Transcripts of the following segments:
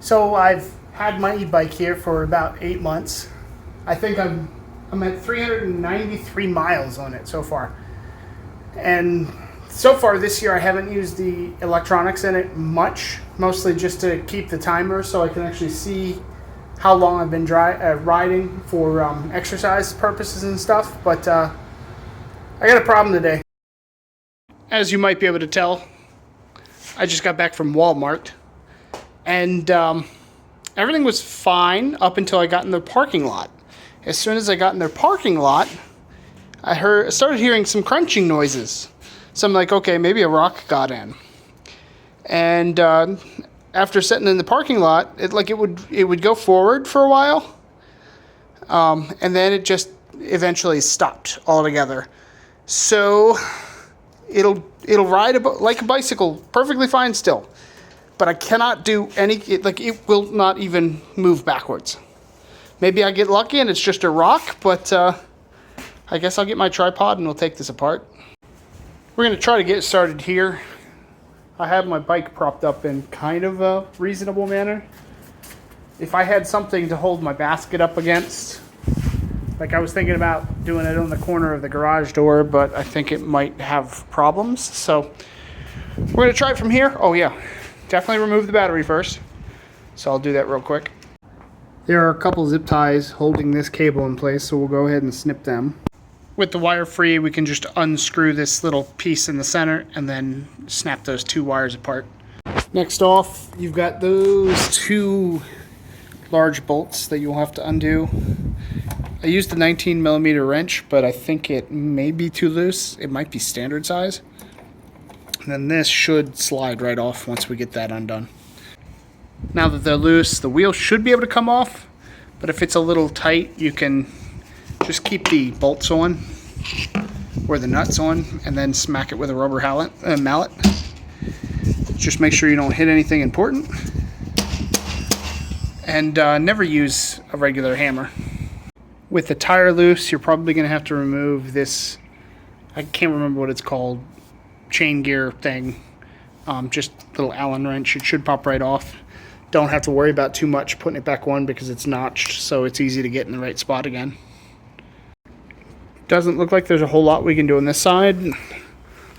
So I've had my e-bike here for about 8 months. I think I'm at 393 miles on it so far. And so far this year I haven't used the electronics in it much, mostly just to keep the timer so I can actually see how long I've been riding for exercise purposes and stuff. But I got a problem today. As you might be able to tell, I just got back from Walmart, and everything was fine up until I got in the parking lot. As soon as I got in their parking lot, I started hearing some crunching noises. So I'm like, okay, maybe a rock got in. And after sitting in the parking lot, it would go forward for a while, and then it just eventually stopped altogether. So it'll ride like a bicycle perfectly fine still, but I cannot do it will not even move backwards. Maybe I get lucky and it's just a rock, but I guess I'll get my tripod and we'll take this apart. We're going to try to get started here. I have my bike propped up in kind of a reasonable manner. If I had something to hold my basket up against, like I was thinking about doing it on the corner of the garage door, but I think it might have problems. So we're going to try it from here. Oh yeah, definitely remove the battery first. So I'll do that real quick. There are a couple zip ties holding this cable in place, so we'll go ahead and snip them. With the wire free, we can just unscrew this little piece in the center and then snap those two wires apart. Next off, you've got those two large bolts that you'll have to undo. I used the 19mm wrench, but I think it may be too loose. It might be standard size. And then this should slide right off once we get that undone. Now that they're loose, the wheel should be able to come off, but if it's a little tight, you can just keep the bolts on, or the nuts on, and then smack it with a rubber mallet. Just make sure you don't hit anything important. And never use a regular hammer. With the tire loose, you're probably going to have to remove this, I can't remember what it's called, chain gear thing. Just a little Allen wrench. It should pop right off. Don't have to worry about too much putting it back on because it's notched, so it's easy to get in the right spot again. Doesn't look like there's a whole lot we can do on this side.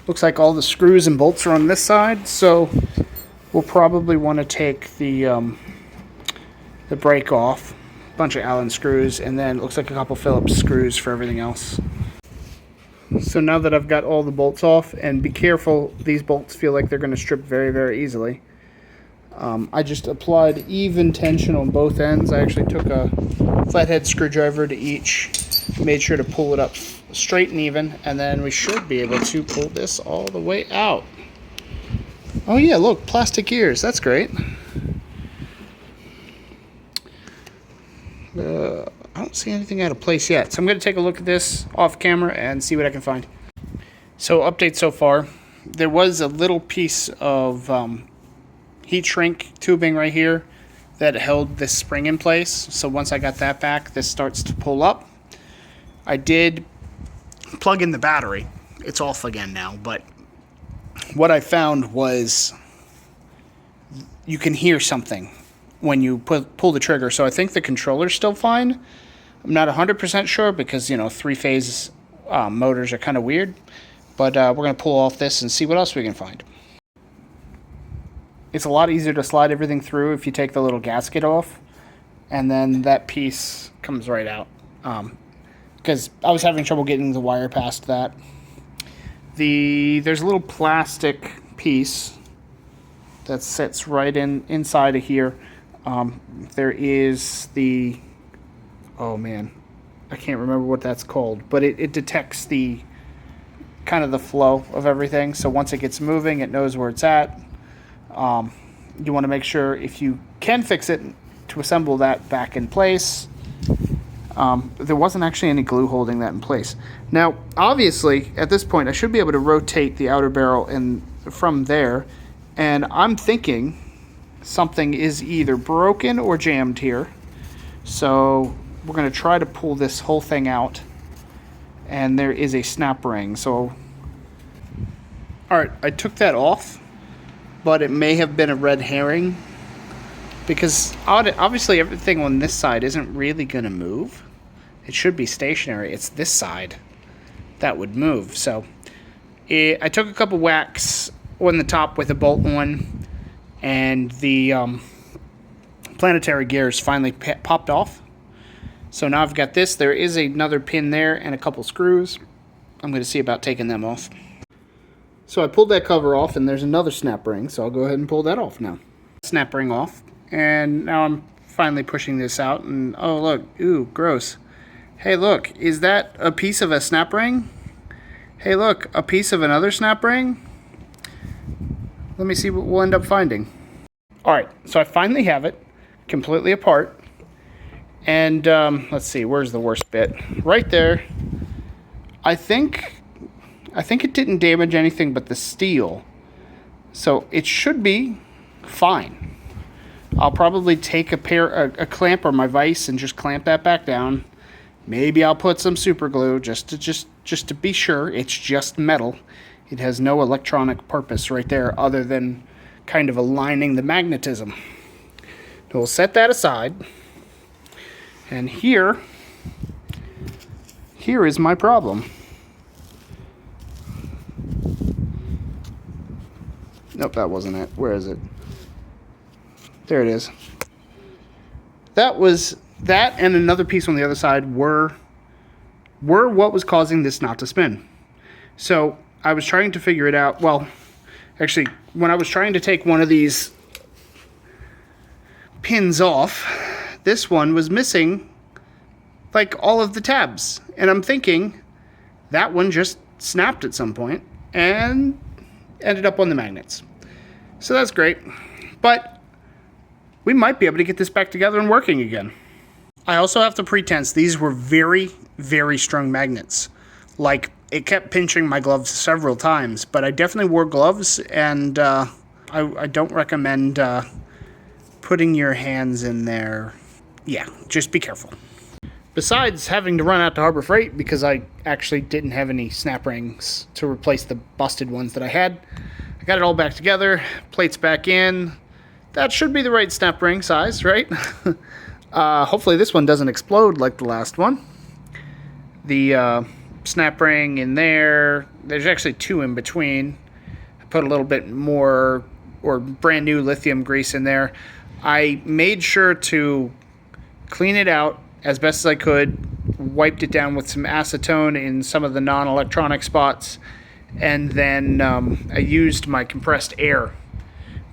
Looks like all the screws and bolts are on this side, so we'll probably want to take the brake off. A bunch of Allen screws, and then it looks like a couple Phillips screws for everything else. So now that I've got all the bolts off, and be careful, these bolts feel like they're going to strip very, very easily. I just applied even tension on both ends. I actually took a flathead screwdriver to each, made sure to pull it up straight and even, and then we should be able to pull this all the way out. Oh yeah, look, plastic ears, that's great. I don't see anything out of place yet, so I'm going to take a look at this off camera and see what I can find. So update so far, there was a little piece of heat shrink tubing right here that held this spring in place. So once I got that back, this starts to pull up. I did plug in the battery. It's off again now, but what I found was you can hear something when you pull the trigger. So I think the controller's still fine. I'm not 100% sure because, you know, three-phase motors are kind of weird. But we're going to pull off this and see what else we can find. It's a lot easier to slide everything through if you take the little gasket off, and then that piece comes right out. Because I was having trouble getting the wire past that. There's a little plastic piece that sits right inside of here. There is the, oh man, I can't remember what that's called, but it detects the kind of the flow of everything. So once it gets moving, it knows where it's at. You want to make sure, if you can fix it, to assemble that back in place. There wasn't actually any glue holding that in place. Now, obviously, at this point, I should be able to rotate the outer barrel from there, and I'm thinking something is either broken or jammed here. So we're going to try to pull this whole thing out, and there is a snap ring. So, all right, I took that off, but it may have been a red herring. because obviously everything on this side isn't really going to move. It should be stationary. It's this side that would move. So I took a couple whacks on the top with a bolt on, and the planetary gears finally popped off. So now I've got this. There is another pin there and a couple screws. I'm going to see about taking them off. So I pulled that cover off, and there's another snap ring, so I'll go ahead and pull that off now. Snap ring off, and now I'm finally pushing this out, and oh look, ooh, gross. Hey look, is that a piece of a snap ring? Hey look, a piece of another snap ring? Let me see what we'll end up finding. Alright, so I finally have it completely apart. And let's see, where's the worst bit? Right there. I think it didn't damage anything but the steel. So it should be fine. I'll probably take a clamp or my vise and just clamp that back down. Maybe I'll put some super glue just to be sure. It's just metal. It has no electronic purpose right there other than kind of aligning the magnetism. So we'll set that aside. And here is my problem. Nope, that wasn't it. Where is it? There it is. That and another piece on the other side were what was causing this not to spin. So I was trying to figure it out. Well, actually, when I was trying to take one of these pins off, this one was missing like all of the tabs. And I'm thinking that one just snapped at some point and ended up on the magnets. So that's great. But we might be able to get this back together and working again. I also have to pretense these were very, very strong magnets. Like, it kept pinching my gloves several times, but I definitely wore gloves, and I don't recommend putting your hands in there. Yeah, just be careful. Besides having to run out to Harbor Freight because I actually didn't have any snap rings to replace the busted ones that I had, I got it all back together, plates back in. That should be the right snap ring size, right? Hopefully this one doesn't explode like the last one. The snap ring in there, there's actually two in between. I put a little bit more or brand new lithium grease in there. I made sure to clean it out as best as I could, wiped it down with some acetone in some of the non-electronic spots, and then I used my compressed air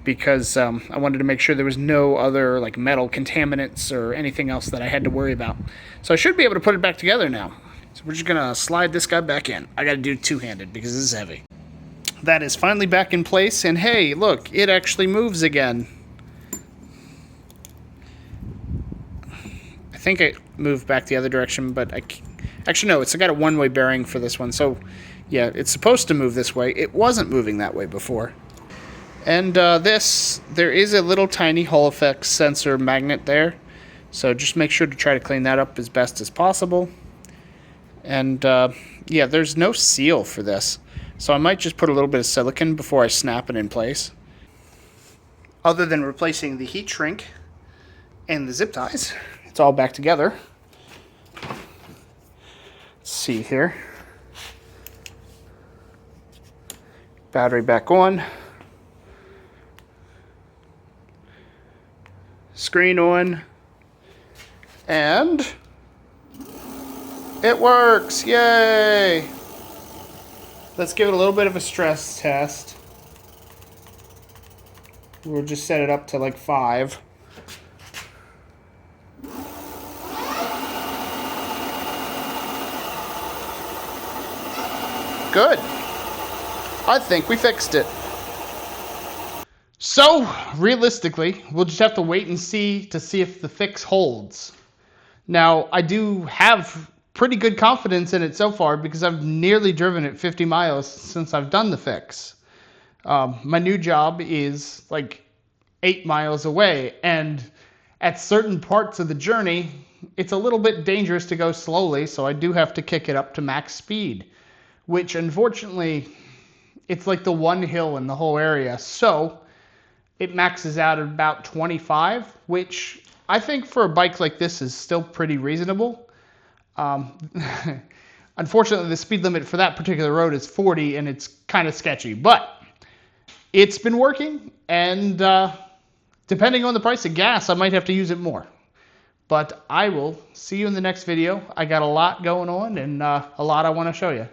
because I wanted to make sure there was no other like metal contaminants or anything else that I had to worry about. So I should be able to put it back together now. So we're just gonna slide this guy back in. I gotta do two-handed because this is heavy. That is finally back in place, and hey, look, it actually moves again. I think I moved back the other direction, but actually no, it's got a one-way bearing for this one. So yeah, it's supposed to move this way. It wasn't moving that way before. And there is a little tiny Hall effects sensor magnet there. So just make sure to try to clean that up as best as possible. And yeah, there's no seal for this. So I might just put a little bit of silicone before I snap it in place. Other than replacing the heat shrink and the zip ties, it's all back together. Let's see here. Battery back on. Screen on. And it works! Yay! Let's give it a little bit of a stress test. We'll just set it up to like 5. Good. I think we fixed it. So, realistically, we'll just have to wait and see if the fix holds. Now, I do have pretty good confidence in it so far because I've nearly driven it 50 miles since I've done the fix. My new job is like 8 miles away, and at certain parts of the journey, it's a little bit dangerous to go slowly, so I do have to kick it up to max speed, which unfortunately, it's like the one hill in the whole area. So it maxes out at about 25, which I think for a bike like this is still pretty reasonable. Unfortunately, the speed limit for that particular road is 40, and it's kind of sketchy. But it's been working, and depending on the price of gas, I might have to use it more. But I will see you in the next video. I got a lot going on, and a lot I want to show you.